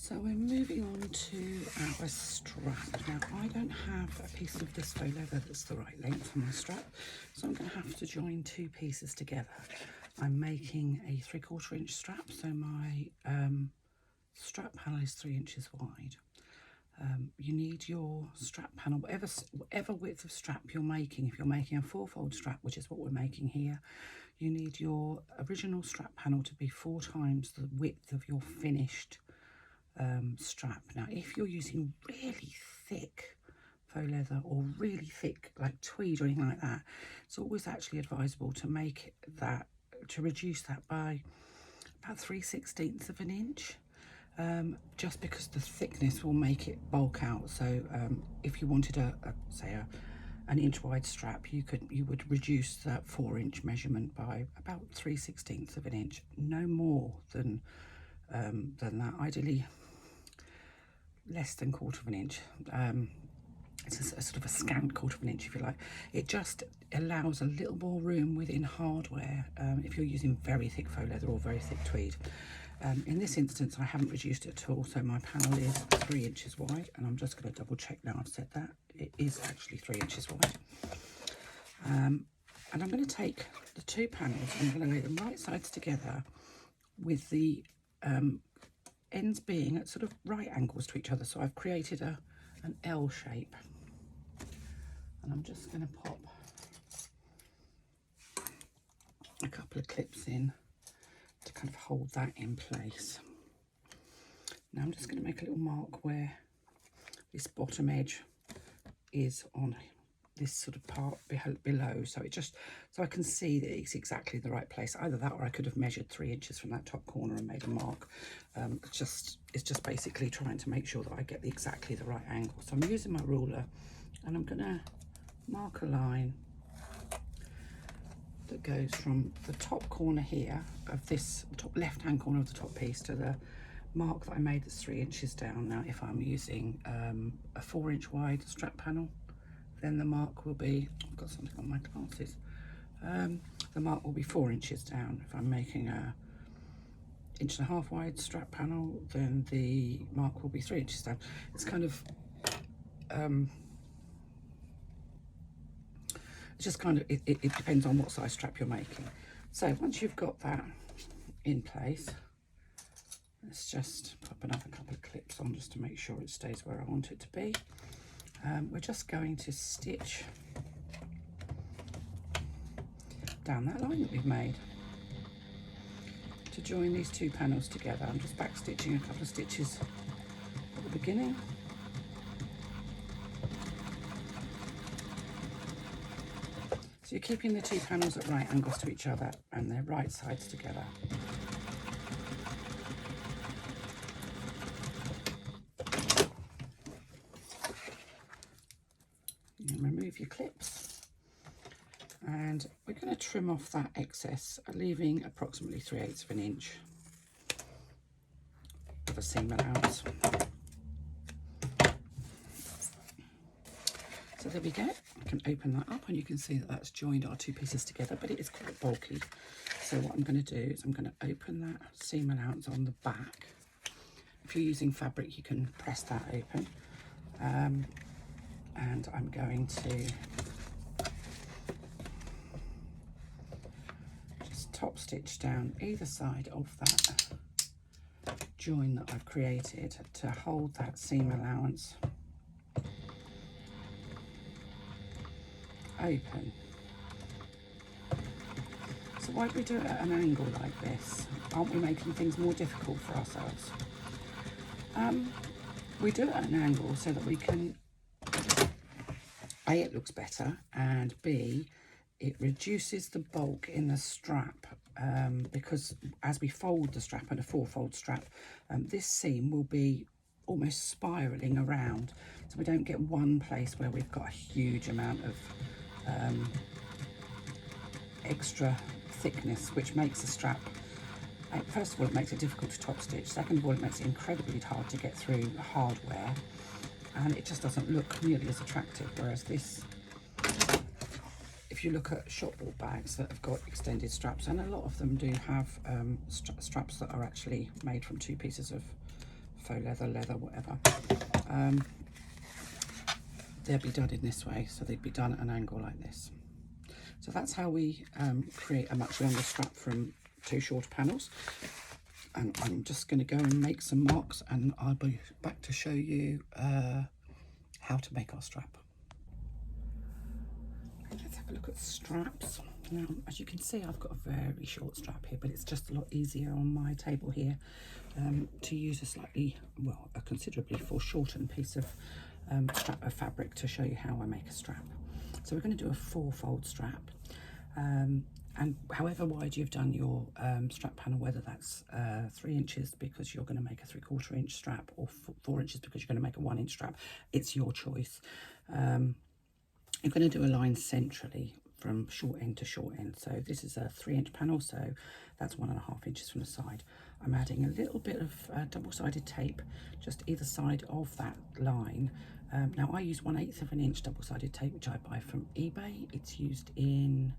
So we're moving on to our strap. Now I don't have a piece of this faux leather that's the right length for my strap, so I'm going to have to join two pieces together. I'm making a 3/4 inch strap, so my strap panel is 3 inches wide. You need your strap panel, whatever width of strap you're making. If you're making a 4-fold strap, which is what we're making here, you need your original strap panel to be 4 times the width of your finished strap. Now if you're using really thick faux leather or really thick like tweed or anything like that, it's always actually advisable to make that, to reduce that by about 3/16 of an inch, just because the thickness will make it bulk out. So if you wanted an inch wide strap, you would reduce that 4-inch measurement by about 3/16 of an inch, no more than that. Ideally less than 1/4 of an inch. It's a sort of a scant 1/4 of an inch, if you like. It just allows a little more room within hardware if you're using very thick faux leather or very thick tweed. In this instance, I haven't reduced it at all, so my panel is 3 inches wide, and I'm just going to double check now I've said that. It is actually 3 inches wide. And I'm going to take the two panels and I'm going to lay them right sides together with the ends being at sort of right angles to each other. So I've created an L shape, and I'm just going to pop a couple of clips in to kind of hold that in place. Now I'm just going to make a little mark where this bottom edge is on this sort of part below, so I can see that it's exactly the right place. Either that, or I could have measured 3 inches from that top corner and made a mark. It's just basically trying to make sure that I get exactly the right angle. So I'm using my ruler and I'm going to mark a line that goes from the top corner here of this top left hand corner of the top piece to the mark that I made that's 3 inches down. Now if I'm using a 4-inch wide strap panel, then the mark will be, I've got something on my glasses, the mark will be 4 inches down. If I'm making a 1.5 inch wide strap panel, then the mark will be 3 inches down. It's kind of it's just kind of, it depends on what size strap you're making. So once you've got that in place, let's just pop another couple of clips on just to make sure it stays where I want it to be. We're just going to stitch down that line that we've made to join these two panels together. I'm just back stitching a couple of stitches at the beginning. So you're keeping the two panels at right angles to each other and they're right sides together. And remove your clips, and we're going to trim off that excess, leaving approximately 3/8 of an inch of a seam allowance. So there we go. I can open that up and you can see that that's joined our two pieces together, but it is quite bulky. So what I'm going to do is I'm going to open that seam allowance on the back. If you're using fabric, you can press that open. And I'm going to just top stitch down either side of that join that I've created to hold that seam allowance open. So why do we do it at an angle like this? Aren't we making things more difficult for ourselves? We do it at an angle so that we can, A, it looks better, and B, it reduces the bulk in the strap, because as we fold the strap in a 4-fold strap, this seam will be almost spiraling around, so we don't get one place where we've got a huge amount of extra thickness, which makes the strap, first of all, it makes it difficult to top stitch. Second of all, it makes it incredibly hard to get through hardware, and it just doesn't look nearly as attractive. Whereas this, if you look at shop bought bags that have got extended straps, and a lot of them do have straps that are actually made from 2 pieces of faux leather, whatever, they'll be done in this way. So they'd be done at an angle like this. So that's how we create a much longer strap from 2 shorter panels. And I'm just going to go and make some marks, and I'll be back to show you how to make our strap. Let's have a look at straps. Now, as you can see, I've got a very short strap here, but it's just a lot easier on my table here to use a considerably foreshortened piece of strap of fabric to show you how I make a strap. So we're going to do a 4-fold strap, and however wide you've done your strap panel, whether that's 3 inches because you're going to make a 3/4 inch strap, or 4 inches because you're going to make a 1 inch strap, it's your choice. You're going to do a line centrally from short end to short end. So this is a 3-inch panel, so that's 1.5 inches from the side. I'm adding a little bit of double-sided tape just either side of that line. Now I use 1/8 of an inch double-sided tape, which I buy from eBay. It's used in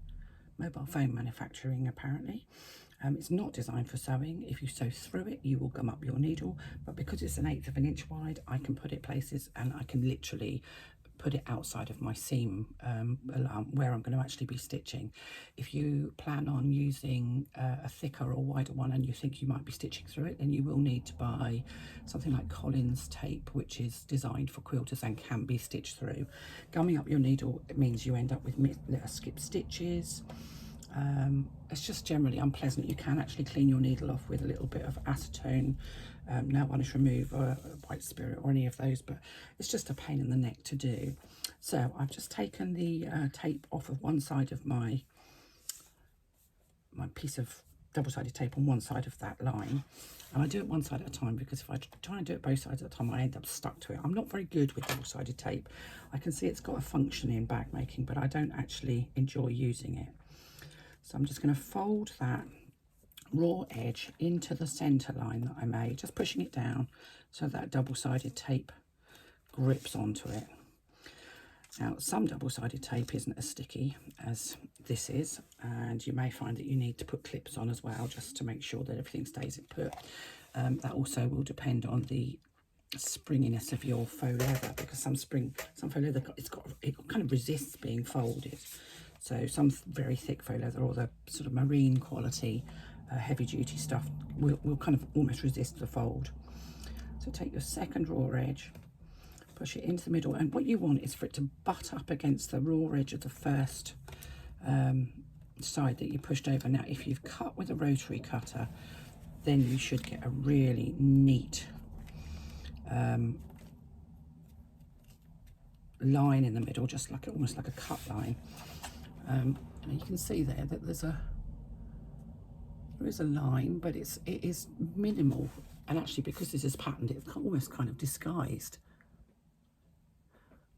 mobile phone manufacturing apparently. It's not designed for sewing. If you sew through it, you will gum up your needle, but because it's 1/8 of an inch wide, I can put it places, and I can literally put it outside of my seam where I'm going to actually be stitching. If you plan on using a thicker or wider one and you think you might be stitching through it, then you will need to buy something like Collins tape, which is designed for quilters and can be stitched through. Gumming up your needle, it means you end up with skip stitches. It's just generally unpleasant. You can actually clean your needle off with a little bit of acetone, nail varnish remover, white spirit, or any of those, but it's just a pain in the neck to do. So I've just taken the tape off of one side of my piece of double-sided tape on one side of that line, and I do it one side at a time, because if I try and do it both sides at a time, I end up stuck to it. I'm not very good with double-sided tape. I can see it's got a function in bag making, but I don't actually enjoy using it. So I'm just going to fold that raw edge into the center line that I made, just pushing it down so that double-sided tape grips onto it. Now, some double-sided tape isn't as sticky as this is, and you may find that you need to put clips on as well, just to make sure that everything stays put. That also will depend on the springiness of your faux leather, because some faux leather, it kind of resists being folded. So some very thick faux leather, or the sort of marine quality heavy duty stuff, will kind of almost resist the fold. So take your second raw edge, push it into the middle, and what you want is for it to butt up against the raw edge of the first side that you pushed over. Now, if you've cut with a rotary cutter, then you should get a really neat line in the middle, just like almost like a cut line. And you can see there that there is a line, but it is minimal, and actually, because this is patterned, it's almost kind of disguised.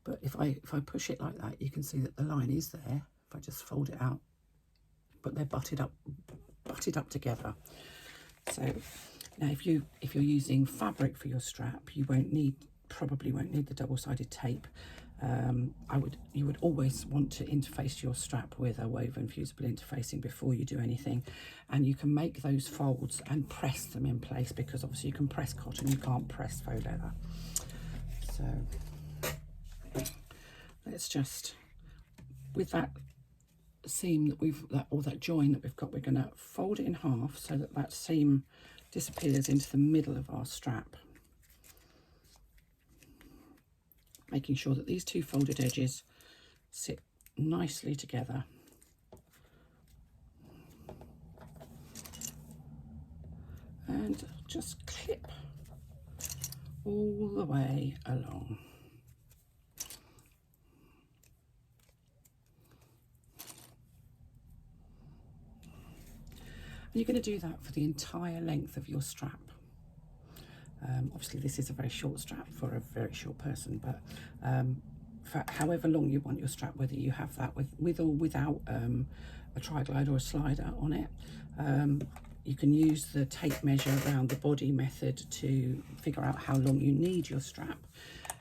But if I push it like that, you can see that the line is there. If I just fold it out, but they're butted up together. So now, if you're using fabric for your strap, you probably won't need the double-sided tape. You would always want to interface your strap with a woven fusible interfacing before you do anything, and you can make those folds and press them in place, because obviously you can press cotton, you can't press faux leather. So let's just, with that seam or that join that we've got, we're going to fold it in half so that that seam disappears into the middle of our strap, making sure that these two folded edges sit nicely together. And just clip all the way along. And you're going to do that for the entire length of your strap. Obviously, this is a very short strap for a very short person, but for however long you want your strap, whether you have that with or without a tri-glide or a slider on it, you can use the tape measure around the body method to figure out how long you need your strap.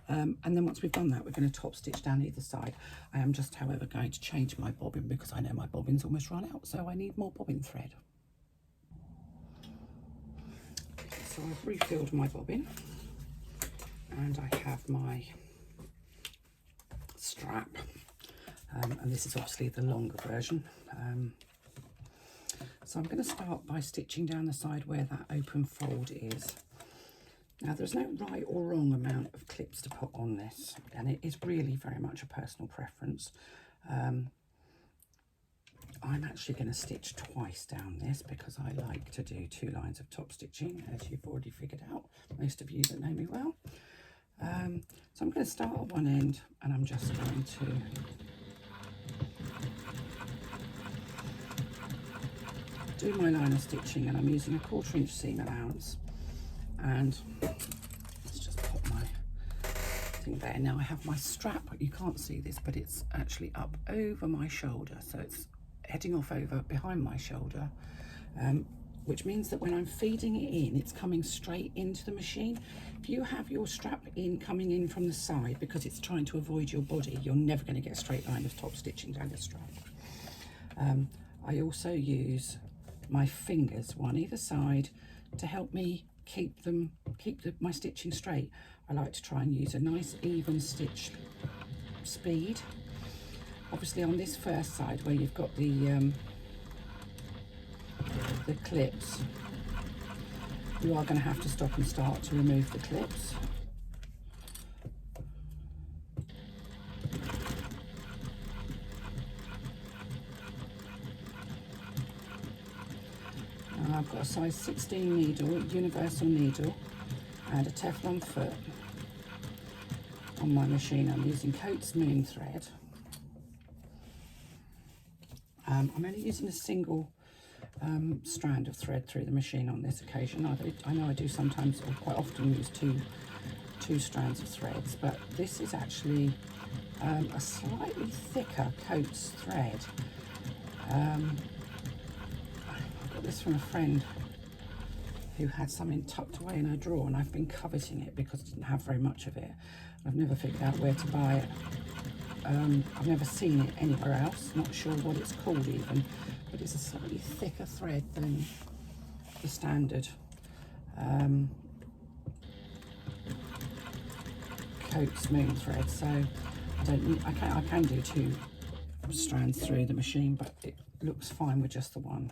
And then once we've done that, we're going to top stitch down either side. I am just, however, going to change my bobbin, because I know my bobbin's almost run out, so I need more bobbin thread. So I've refilled my bobbin. and I have my strap, and this is obviously the longer version. So I'm going to start by stitching down the side where that open fold is. Now there's no right or wrong amount of clips to put on this, and it is really very much a personal preference. I'm actually going to stitch twice down this because I like to do 2 lines of top stitching, as you've already figured out, most of you that know me well. So I'm going to start at one end, and I'm just going to do my line of stitching, and I'm using a 1/4 inch seam allowance, and let's just put my thing there. Now I have my strap, you can't see this, but it's actually up over my shoulder, so it's heading off over behind my shoulder, which means that when I'm feeding it in, it's coming straight into the machine. If you have your strap coming in from the side because it's trying to avoid your body, you're never going to get a straight line of top stitching down the strap. I also use my fingers, one either side, to help me keep my stitching straight. I like to try and use a nice even stitch speed. Obviously on this first side where you've got the clips, you are going to have to stop and start to remove the clips. I've got a size 16 needle, universal needle, and a Teflon foot on my machine. I'm using Coats Moon thread. I'm only using a single strand of thread through the machine on this occasion. I know I do sometimes, or quite often, use two strands of threads, but this is actually a slightly thicker Coats thread. I got this from a friend who had something tucked away in her drawer, and I've been coveting it because I didn't have very much of it. I've never figured out where to buy it. I've never seen it anywhere else, not sure what it's called even, but it's a slightly thicker thread than the standard Coats Moon thread, so I can do 2 strands through the machine, but it looks fine with just the one.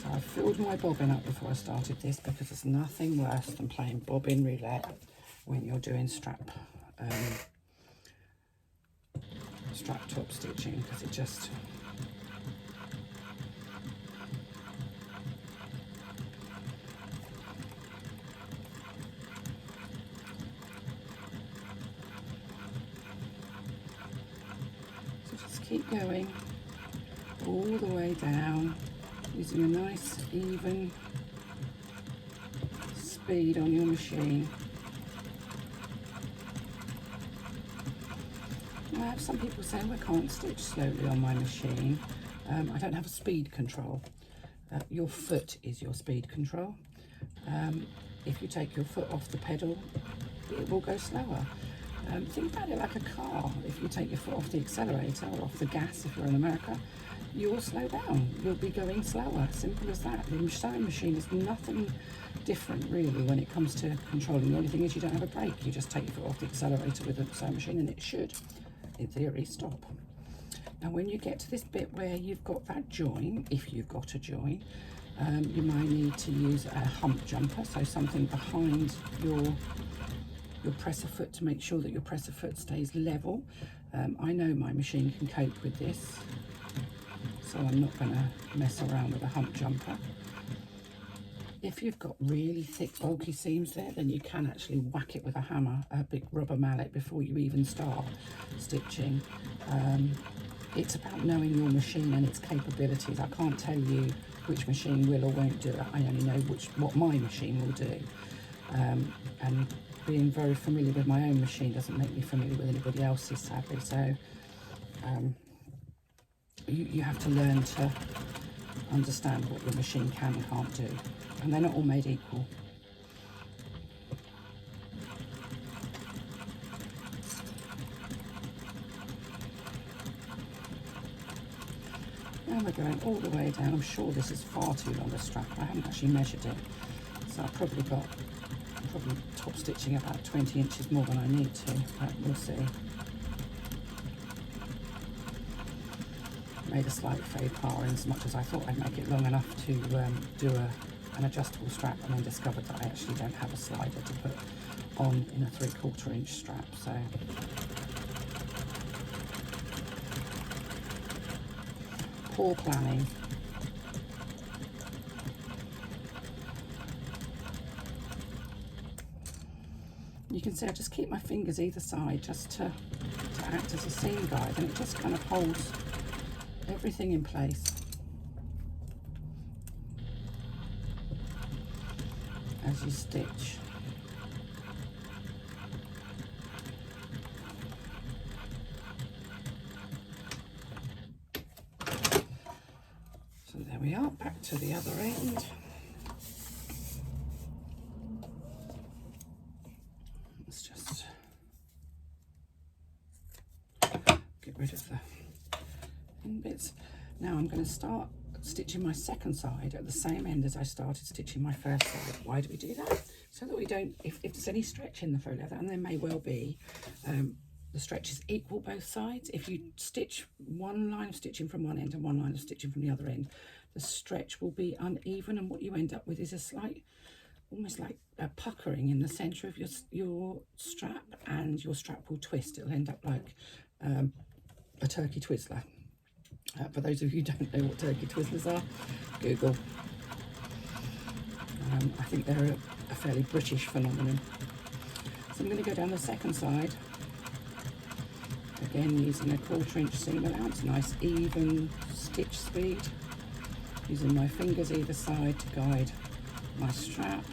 I filled my bobbin up before I started this because there's nothing worse than playing bobbin roulette when you're doing strap top stitching, because it just keep going all the way down, using a nice even speed on your machine. I have some people saying I can't stitch slowly on my machine. I don't have a speed control. Your foot is your speed control. If you take your foot off the pedal, it will go slower. Think about it like a car. If you take your foot off the accelerator or off the gas, if you're in America, you will slow down. You'll be going slower. Simple as that. The sewing machine is nothing different really when it comes to controlling. The only thing is you don't have a brake. You just take your foot off the accelerator with the sewing machine and it should, in theory, stop. Now when you get to this bit where you've got that join, if you've got a join, you might need to use a hump jumper, so something behind your presser foot to make sure that your presser foot stays level. I know my machine can cope with this, so I'm not going to mess around with a hump jumper. If you've got really thick bulky seams there, then you can actually whack it with a hammer, a big rubber mallet, before you even start stitching. It's about knowing your machine and its capabilities. I can't tell you which machine will or won't do it. I only know what my machine will do. And being very familiar with my own machine doesn't make me familiar with anybody else's, sadly. So you have to learn to understand what your machine can and can't do. And they're not all made equal. Now we're going all the way down. I'm sure this is far too long a strap. I haven't actually measured it. So I've probably top stitching about 20 inches more than I need to, but we'll see. Made a slight faux pas in as much as I thought I'd make it long enough to do an adjustable strap, and then discovered that I actually don't have a slider to put on in a 3/4 inch strap. So poor planning. You can see I just keep my fingers either side just to act as a seam guide, and it just kind of holds everything in place as you stitch. So there we are, back to the other end. Let's just get rid of the end bits. Now I'm going to start stitching my second side at the same end as I started stitching my first side. Why do we do that? So that we don't, if there's any stretch in the faux leather, and there may well be, the stretch is equal both sides. If you stitch one line of stitching from one end and one line of stitching from the other end, the stretch will be uneven, and what you end up with is a slight, almost like a puckering in the centre of your strap, and your strap will twist. It'll end up like a turkey twizzler. For those of you who don't know what turkey twizzlers are, Google. I think they're a fairly British phenomenon. So I'm going to go down the second side, again using a 1/4 inch seam allowance, nice even stitch speed, using my fingers either side to guide my strap.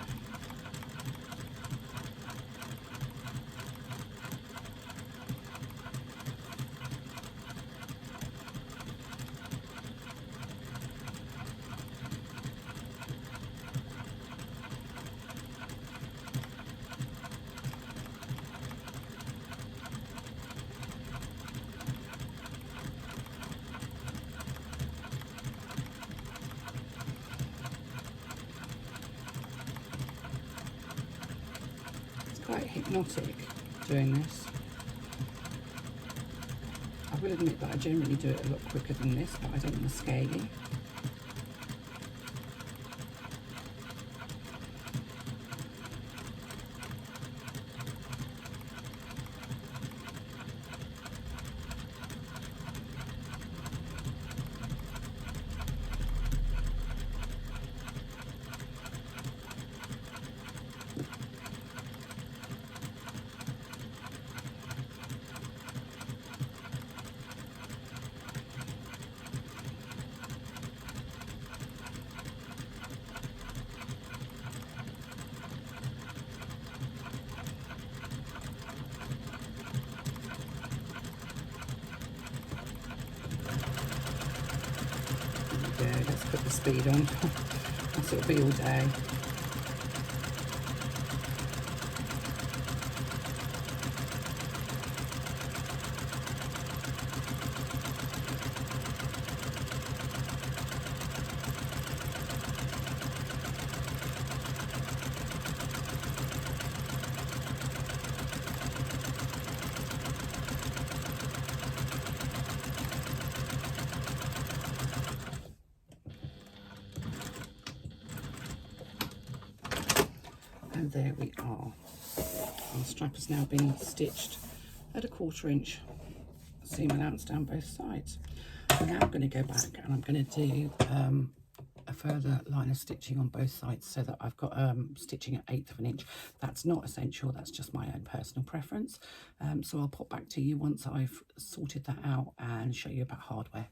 Quite hypnotic doing this. I will admit that I generally do it a lot quicker than this, but I don't want to scare you. Let's put the speed on. That's it'll be all day. And there we are. Our strap has now been stitched at a 1/4 inch seam allowance down both sides. Now I'm going to go back and I'm going to do a further line of stitching on both sides, so that I've got stitching at 1/8 of an inch. That's not essential, that's just my own personal preference. So I'll pop back to you once I've sorted that out and show you about hardware.